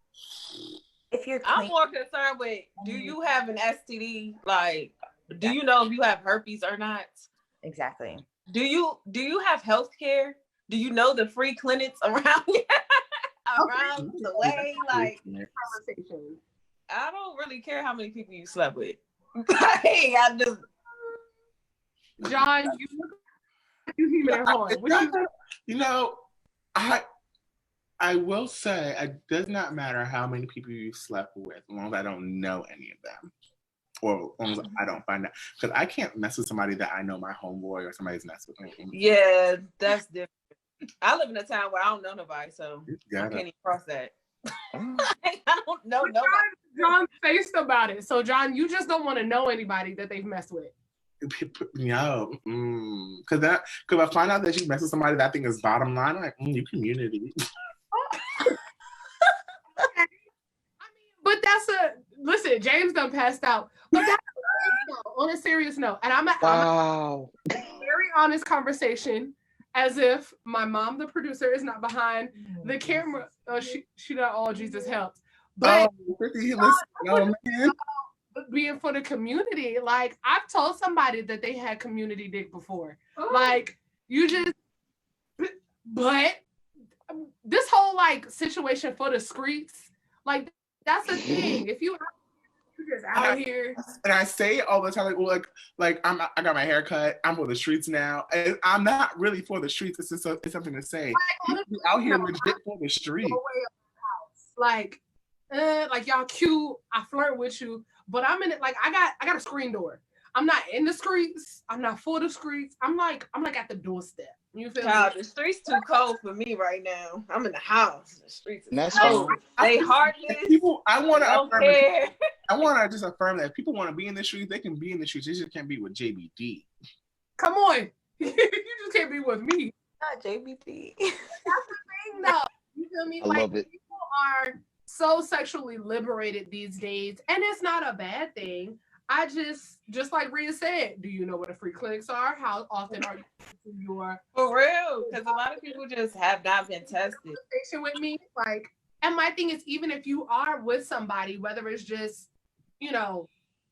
if you're I'm more concerned with, do you have an STD? Like, do you know if you have herpes or not? Exactly. Do you have health care? Do you know the free clinics around around the way? Like, conversation. I don't really care how many people you slept with. I just, John, you human at home. You know, I will say it does not matter how many people you slept with, as long as I don't know any of them, or as long as I don't find out, because I can't mess with somebody that I know my homeboy or somebody's messed with me. Yeah, that's different. I live in a town where I don't know nobody, so I can't even cross that. I don't know nobody. John's faced about it. So, John, you just don't want to know anybody that they've messed with. No, because I find out that you mess with somebody that I think is bottom line, I'm like, you community. But listen, James done passed out. But that's on a serious note. And I'm a very honest conversation, as if my mom, the producer, is not behind the camera. She not all Jesus helps. But being for the community. Like, I've told somebody that they had community dick before. Like, you just, but this whole like situation for the streets, like, that's the thing. If you just out here, and I say it all the time, like, well, like I got my hair cut. I'm for the streets now. And I'm not really for the streets. It's just it's something to say. Like, you out here legit for the street. Like y'all cute. I flirt with you, but I'm in it. Like, I got a screen door. I'm not in the streets. I'm not for the streets. I'm like at the doorstep. You feel me? The streets too cold for me right now. I'm in the house. The streets is That's cold. They heartless. People, I want to just affirm that if people want to be in the streets, they can be in the streets. They just can't be with JBD. Come on. You just can't be with me. Not JBD. That's the thing, though. You feel me? I love it. People are so sexually liberated these days, and it's not a bad thing. I just like Rhea said, do you know what the free clinics are? How often are you to your for real? Because a lot of people just have not been tested. With me, like, and my thing is, even if you are with somebody, whether it's just, you know,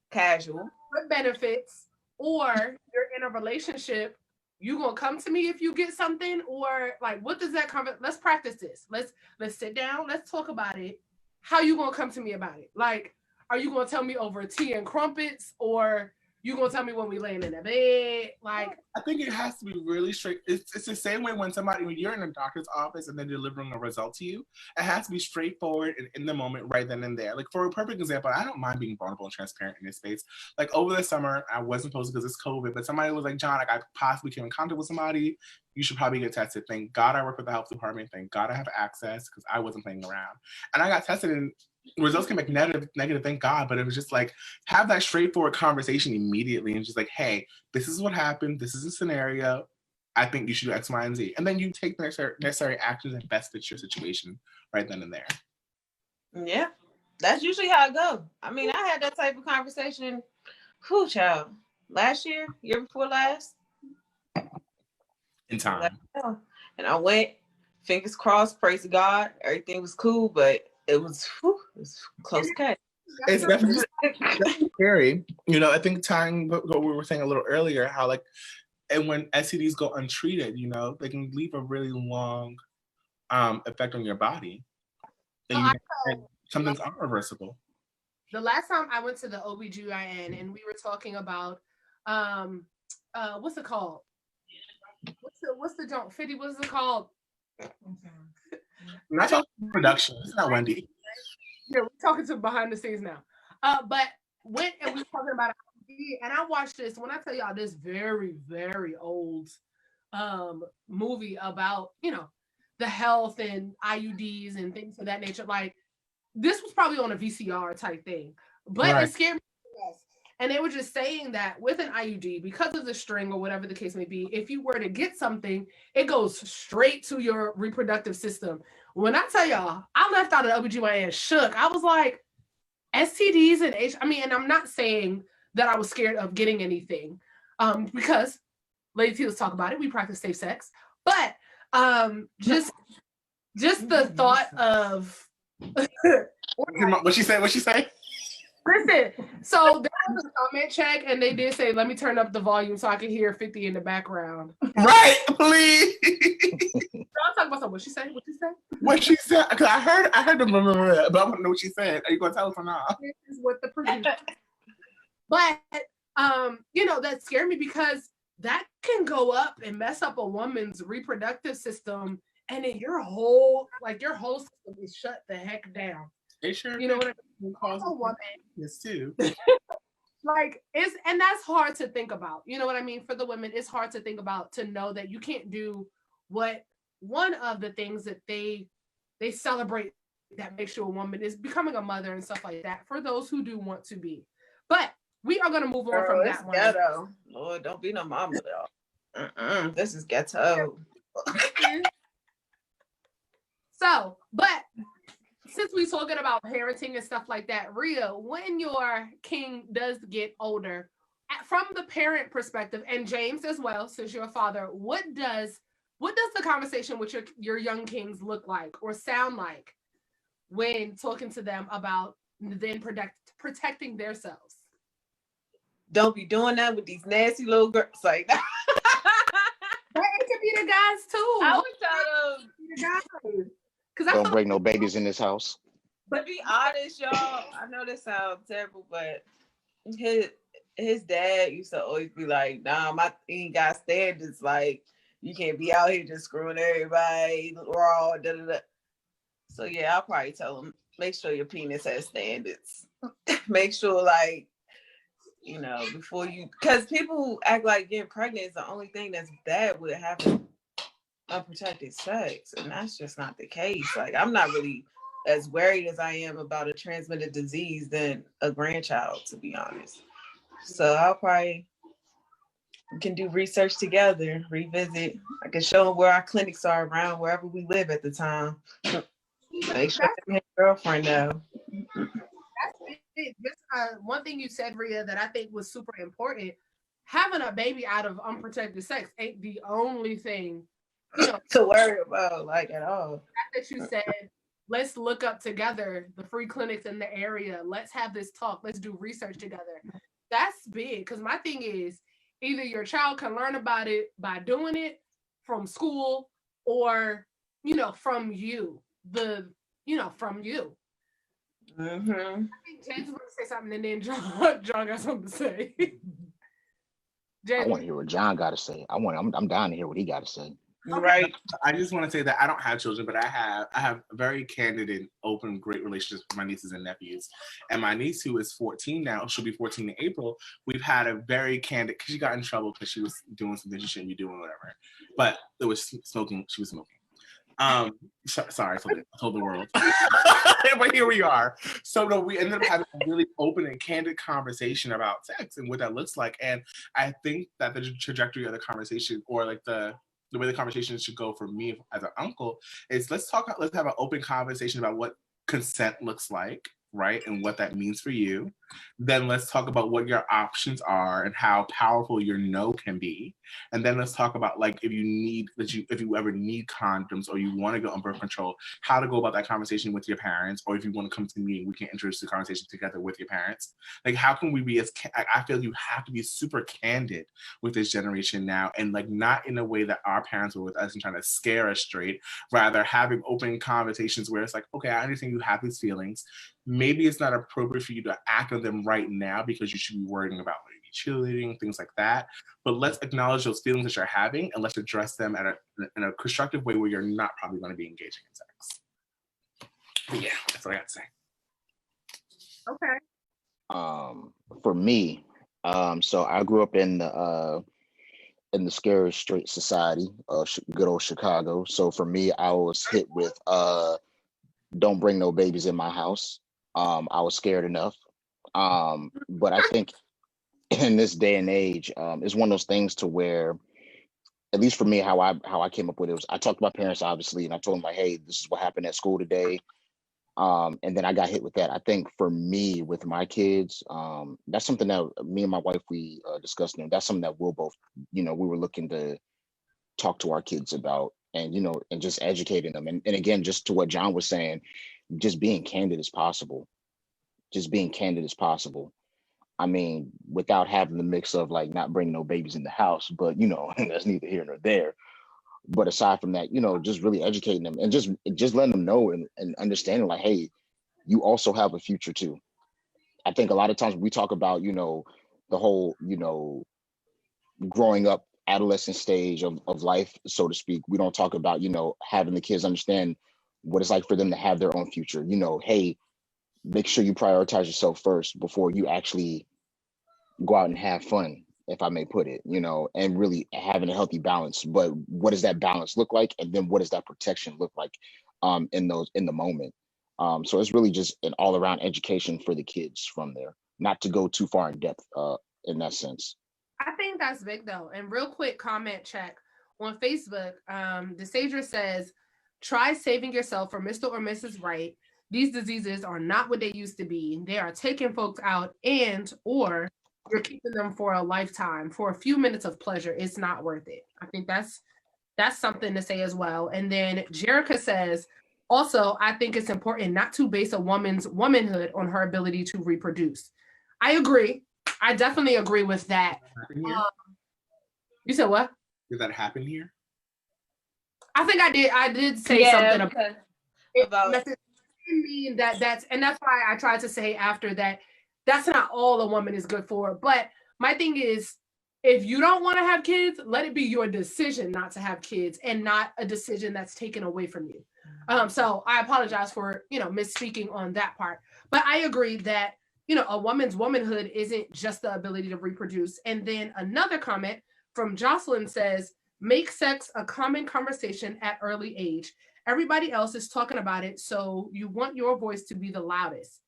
casual with benefits, or you're in a relationship, you gonna come to me if you get something, or like, what does that come? Let's practice this. Let's sit down. Let's talk about it. How you gonna come to me about it? Like, are you gonna tell me over tea and crumpets, or you gonna tell me when we laying in the bed? Like, I think it has to be really straight. It's the same way when you're in a doctor's office and they're delivering a result to you. It has to be straightforward and in the moment, right then and there. Like, for a perfect example, I don't mind being vulnerable and transparent in this space. Like, over the summer, I wasn't supposed to because it's COVID, but somebody was like, John, like, I possibly came in contact with somebody. You should probably get tested. Thank God I work with the health department. Thank God I have access, because I wasn't playing around. And I got tested, and results came back negative, thank God. But it was just like, have that straightforward conversation immediately, and just like, hey, this is what happened. This is a scenario. I think you should do X, Y, and Z. And then you take the necessary actions that best fit your situation right then and there. Yeah, that's usually how it goes. I mean, I had that type of conversation, child, last year before last. In time. And I went, fingers crossed, praise to God, everything was cool, but it was close cut. It's definitely scary. You know, I think tying what we were saying a little earlier, how like, and when STDs go untreated, you know, they can leave a really long effect on your body. And something's irreversible. The last time I went to the OBGYN and we were talking about what's it called? What's the joint? 50, what's it called? I'm not talking production. It's not Wendy. Yeah, we're talking to behind the scenes now. But went and we were talking about it, and I watched this. When I tell y'all this very, very old movie about, you know, the health and IUDs and things of that nature. Like, this was probably on a VCR type thing, but right. It scared me. And they were just saying that with an IUD, because of the string or whatever the case may be, if you were to get something, it goes straight to your reproductive system. When I tell y'all, I left out of OBGYN shook. I was like, STDs and and I'm not saying that I was scared of getting anything, because LadyT, let's talk about it. We practice safe sex, but just the thought of what she say? Listen, so there was a comment check, and they did say, "Let me turn up the volume so I can hear 50 in the background." Right, please. I'll talk about something. What she said? What she said? Because I heard the but I want to know what she said. Are you gonna tell us or not? This is what the producer. But you know, that scared me because that can go up and mess up a woman's reproductive system, and then your whole system is shut the heck down. Sure, you know what I mean? Cause a woman. Yes, too. Like, and that's hard to think about. You know what I mean? For the women, it's hard to think about, to know that you can't do what one of the things that they celebrate that makes you a woman is becoming a mother and stuff like that, for those who do want to be. But we are gonna move on from that one. Ghetto. Lord, don't be no mama though. This is ghetto. So, but since we're talking about parenting and stuff like that, Rhea, when your king does get older, from the parent perspective, and James as well, since you're a father, what does the conversation with your young kings look like or sound like when talking to them about than protecting themselves. Don't be doing that with these nasty little girls like that. But it could be the guys too. I would try to because Don't bring no babies in this house. to be honest, y'all. I know this sounds terrible, but his dad used to always be like, "Nah, he ain't got standards. Like, you can't be out here just screwing everybody raw." Da, da, da. So yeah, I'll probably tell him, make sure your penis has standards. Make sure, like, you know, before you, because people act like getting pregnant is the only thing that's bad with having unprotected sex, and that's just not the case. Like, I'm not really as worried as I am about a transmitted disease than a grandchild, to be honest. So I'll probably, we can do research together, revisit. I can show them where our clinics are around wherever we live at the time. Make sure his girlfriend know. That's it. Just one thing you said, Rhea, that I think was super important. Having a baby out of unprotected sex ain't the only thing, you know, to worry about, like, at all. That you said, let's look up together the free clinics in the area. Let's have this talk. Let's do research together. That's big, because my thing is, either your child can learn about it by doing it from school, or, you know, from you. From you. Mm-hmm. I think James was going to say something, and then John got something to say. I want to hear what John got to say. I'm dying to hear what he got to say. Right. I just want to say that I don't have children, but I have very candid and open, great relationships with my nieces and nephews. And my niece, who is 14 now, she'll be 14 in April. We've had a very candid, because she got in trouble because she was doing something she shouldn't be doing, whatever. But it was smoking. She was smoking. Sorry, I told the world. But here we are. So no, we ended up having a really open and candid conversation about sex and what that looks like. And I think that the trajectory of the conversation, or like the way the conversation should go for me as an uncle, is let's have an open conversation about what consent looks like, right? And what that means for you. Then let's talk about what your options are and how powerful your no can be. And then let's talk about, like, if you ever need condoms, or you want to go on birth control, how to go about that conversation with your parents. Or if you want to come to me and we can introduce the conversation together with your parents. Like, how can we be I feel you have to be super candid with this generation now, and like not in a way that our parents were with us and trying to scare us straight, rather having open conversations where it's like, okay, I understand you have these feelings. Maybe it's not appropriate for you to act on them right now because you should be worrying about maybe cheerleading, things like that. But let's acknowledge those feelings that you're having, and let's address them in a constructive way where you're not probably going to be engaging in sex. But yeah, that's what I got to say. Okay. For me, so I grew up in the Scary Straight Society of good old Chicago. So for me, I was hit with don't bring no babies in my house. I was scared enough. But I think in this day and age, it's one of those things to where, at least for me, how I came up with it was, I talked to my parents, obviously, and I told them, like, hey, this is what happened at school today. And then I got hit with that. I think for me, with my kids, that's something that me and my wife, we discussed, and that's something that we'll both, we were looking to talk to our kids about, and and just educating them. And again, just to what John was saying, just being candid as possible. I mean, without having the mix of, like, not bringing no babies in the house, but that's neither here nor there. But aside from that, just really educating them, and just letting them know and understanding, like, hey, you also have a future too. I think a lot of times we talk about, the whole, growing up, adolescent stage of life, so to speak. We don't talk about, having the kids understand what it's like for them to have their own future. Hey, make sure you prioritize yourself first before you actually go out and have fun, if I may put it, and really having a healthy balance. But what does that balance look like? And then what does that protection look like in the moment? So it's really just an all around education for the kids from there, not to go too far in depth in that sense. I think that's big though. And real quick comment check on Facebook. DeSadra says, try saving yourself for Mr. or Mrs. Right. These diseases are not what they used to be. They are taking folks out, or you're keeping them for a lifetime. For a few minutes of pleasure, it's not worth it. I think that's something to say as well. And then Jerica says, Also, I think it's important not to base a woman's womanhood on her ability to reproduce. I agree. I definitely agree with that. You said what? Did that happen here? I think I did say something about it. Mean that's why I tried to say after that that's not all a woman is good for. But my thing is, if you don't want to have kids, let it be your decision not to have kids and not a decision that's taken away from you. So I apologize for, misspeaking on that part. But I agree that, a woman's womanhood isn't just the ability to reproduce. And then another comment from Jocelyn says, make sex a common conversation at early age. Everybody else is talking about it, so you want your voice to be the loudest.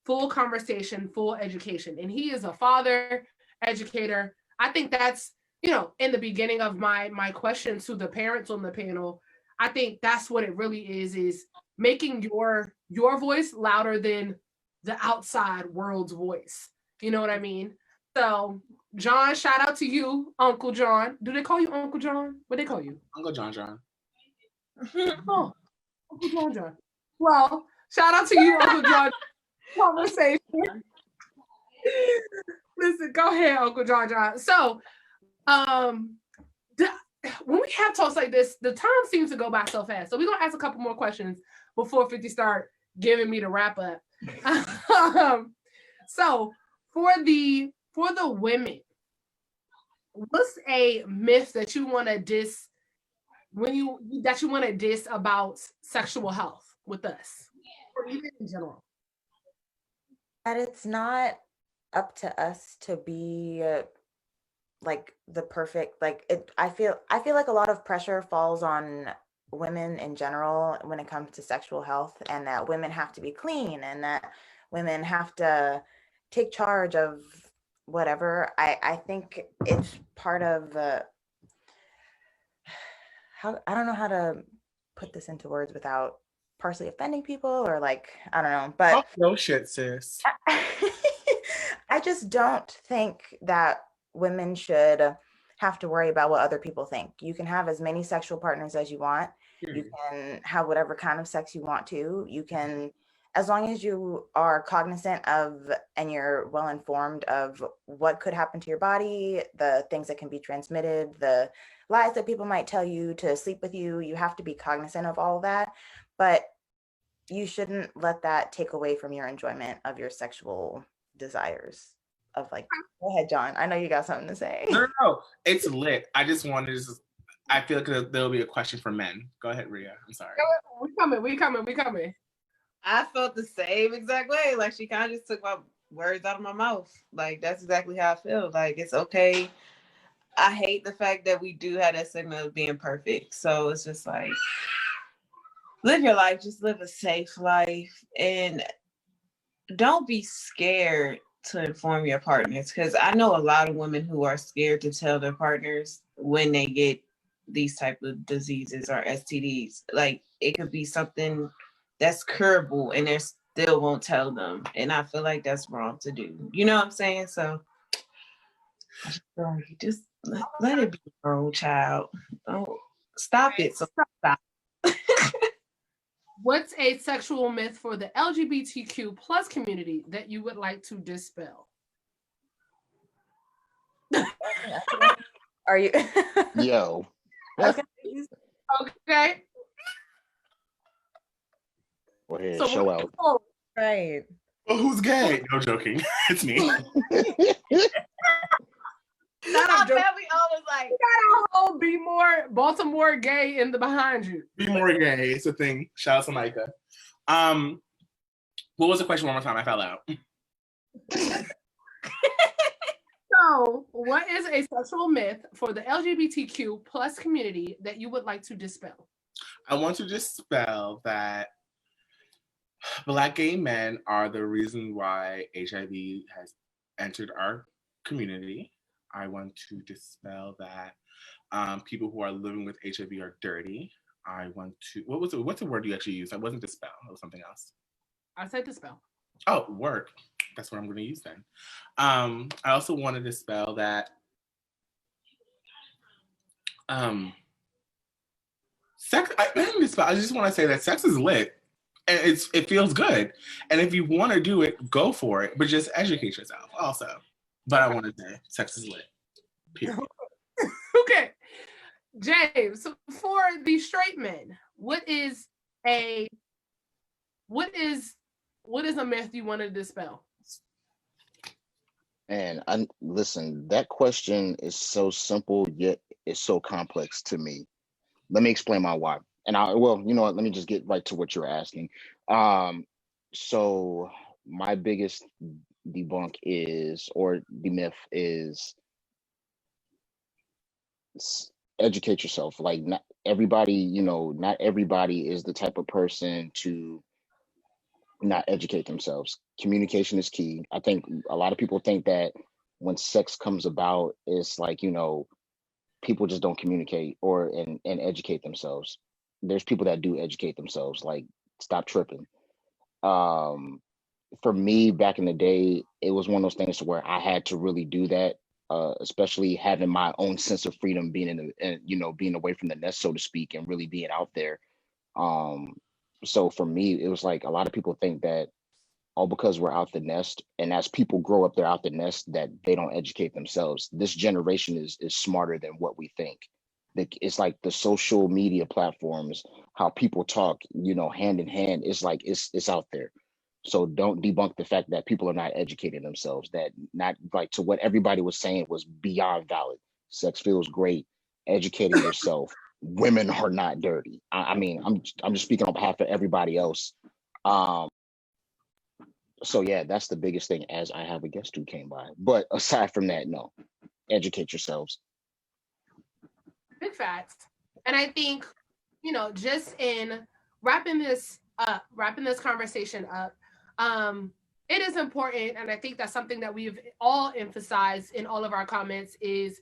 Full conversation, full education. And he is a father, educator. I think that's, in the beginning of my question to the parents on the panel, I think that's what it really is making your voice louder than the outside world's voice. You know what I mean? So, John, shout out to you, Uncle John. Do they call you Uncle John? What do they call you? Uncle John. Oh, Uncle John. Well, shout out to you, Uncle John. Conversation. Listen, go ahead, Uncle John. So, when we have talks like this, the time seems to go by so fast. So we're gonna ask a couple more questions before 50 start giving me the wrap up. So for the women, what's a myth that you want to diss about sexual health with us, or even in general? That it's not up to us to be like the perfect, like it. I feel like a lot of pressure falls on women in general when it comes to sexual health, and that women have to be clean, and that women have to take charge of whatever. I think it's part of how, I don't know how to put this into words without partially offending people, or like, I don't know, but no shit, sis. I just don't think that women should have to worry about what other people think. You can have as many sexual partners as you want. You can have whatever kind of sex you want to. You can, as long as you are cognizant of and you're well informed of what could happen to your body, the things that can be transmitted, the lies that people might tell you to sleep with you. You have to be cognizant of all of that. But you shouldn't let that take away from your enjoyment of your sexual desires. Of like, go ahead, John. I know you got something to say. No. It's lit. I just wanted to. I feel like there'll be a question for men. Go ahead, Rhea. I'm sorry. We coming. I felt the same exact way. Like, she kind of just took my words out of my mouth. Like, that's exactly how I feel. Like, it's okay. I hate the fact that we do have that signal of being perfect. So it's just like, live your life. Just live a safe life. And don't be scared to inform your partners. Because I know a lot of women who are scared to tell their partners when they get these type of diseases or STDs. Like, it could be something that's curable and they still won't tell them. And I feel like that's wrong to do. You know what I'm saying? So just let it be your own child. Don't stop it. So stop. What's a sexual myth for the LGBTQ plus community that you would like to dispel? Are you? Yo. Okay. Go ahead, show out. Right. Well, who's gay? No joking. It's me. My family always like, you got a whole Be More Baltimore gay in the behind you. Be more gay. It's a thing. Shout out to Micah. What was the question one more time? I fell out. So, what is a sexual myth for the LGBTQ plus community that you would like to dispel? I want to dispel that Black gay men are the reason why HIV has entered our community. I want to dispel that people who are living with HIV are dirty. I want to, what's the word you actually used? That wasn't dispel, it was something else. I said dispel. Oh, work. That's what I'm going to use then. I also want to dispel that sex, I just want to say that sex is lit. And it feels good. And if you want to do it, go for it. But just educate yourself also. But I want to say sex is lit. Period. Okay. James, for the straight men, what is a myth you want to dispel? And listen, that question is so simple, yet it's so complex to me. Let me explain my why. And you know what, let me just get right to what you're asking. So my biggest debunk is, or the myth is, educate yourself. Like, not everybody is the type of person to not educate themselves. Communication is key. I think a lot of people think that when sex comes about, it's like, people just don't communicate and educate themselves. There's people that do educate themselves. Like, stop tripping. For me, back in the day, it was one of those things where I had to really do that, especially having my own sense of freedom, being being away from the nest, so to speak, and really being out there. So for me, it was like a lot of people think that all because we're out the nest, and as people grow up, they're out the nest, that they don't educate themselves. This generation is smarter than what we think. It's like the social media platforms, how people talk, hand in hand. It's like it's out there. So don't debunk the fact that people are not educating themselves. That, not like, to what everybody was saying was beyond valid. Sex feels great. Educating yourself. Women are not dirty. I mean, I'm just speaking on behalf of everybody else. So yeah, that's the biggest thing, as I have a guest who came by. But aside from that, no, educate yourselves. Big facts. And I think, just in wrapping this conversation up, it is important, and I think that's something that we've all emphasized in all of our comments is,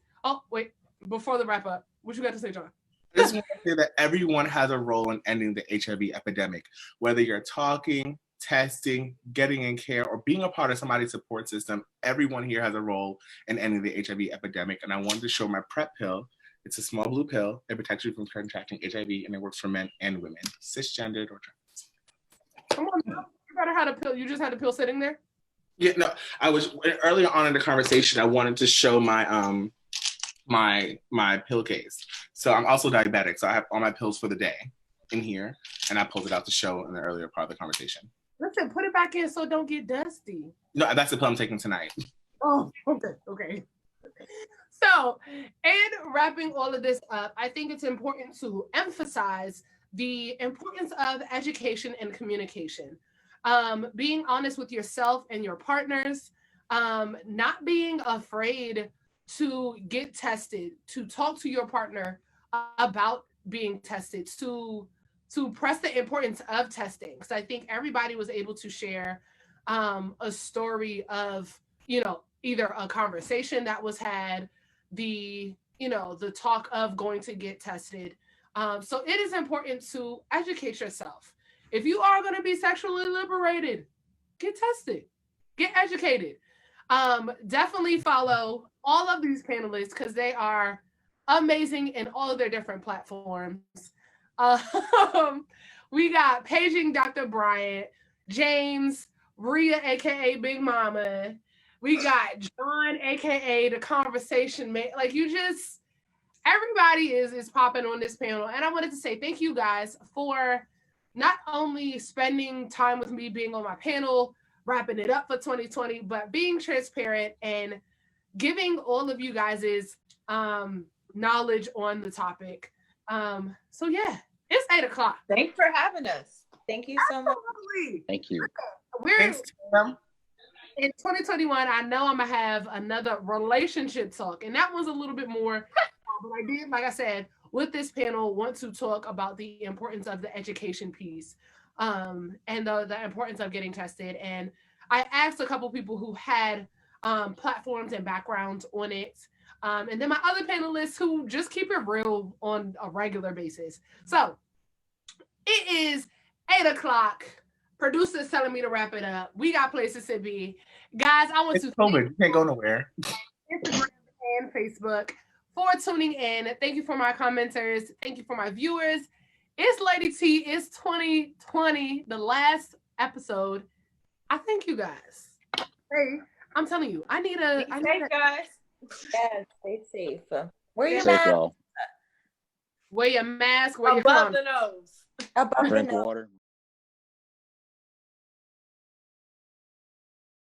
before the wrap up, what you got to say, John? I just want to say that everyone has a role in ending the HIV epidemic, whether you're talking, testing, getting in care, or being a part of somebody's support system. Everyone here has a role in ending the HIV epidemic. And I wanted to show my PrEP pill. It's a small blue pill. It protects you from contracting HIV, and it works for men and women, cisgendered or trans. Come on, you gotta have a pill. You just had a pill sitting there? Yeah, no, I was earlier on in the conversation, I wanted to show my my pill case. So I'm also diabetic, so I have all my pills for the day in here, and I pulled it out to show in the earlier part of the conversation. Listen, put it back in so it don't get dusty. No, that's the pill I'm taking tonight. Oh, okay. So, and wrapping all of this up, I think it's important to emphasize the importance of education and communication. Being honest with yourself and your partners, not being afraid to get tested, to talk to your partner about being tested, to press the importance of testing. Because I think everybody was able to share a story of, either a conversation that was had, the talk of going to get tested. So it is important to educate yourself. If you are going to be sexually liberated, get tested, get educated. Definitely follow all of these panelists because they are amazing in all of their different platforms. We got Paging Dr. Bryant, James, Rhea, aka Big Mama. We got John, aka The Conversation Man. Like, everybody is popping on this panel. And I wanted to say thank you guys for not only spending time with me being on my panel, wrapping it up for 2020, but being transparent and giving all of you guys' knowledge on the topic. So yeah, it's 8:00. Thanks for having us. Thank you so much. Thank you. Thanks, Tim. In 2021, I know I'm gonna have another relationship talk, and that one's a little bit more. But I did, like I said, with this panel, want to talk about the importance of the education piece, and the importance of getting tested. And I asked a couple people who had platforms and backgrounds on it, and then my other panelists who just keep it real on a regular basis. So it is 8:00. Producers telling me to wrap it up. We got places to be. Guys, I want to COVID. You can't go nowhere. Instagram and Facebook for tuning in. Thank you for my commenters. Thank you for my viewers. It's LadyT. It's 2020, the last episode. I thank you guys. Hey, I'm telling you, I need a. Guys. Yes, stay safe. Wear your Safe, mask. y'all. Wear your mask. Wear your above condom. the nose. Above the Drink nose. water.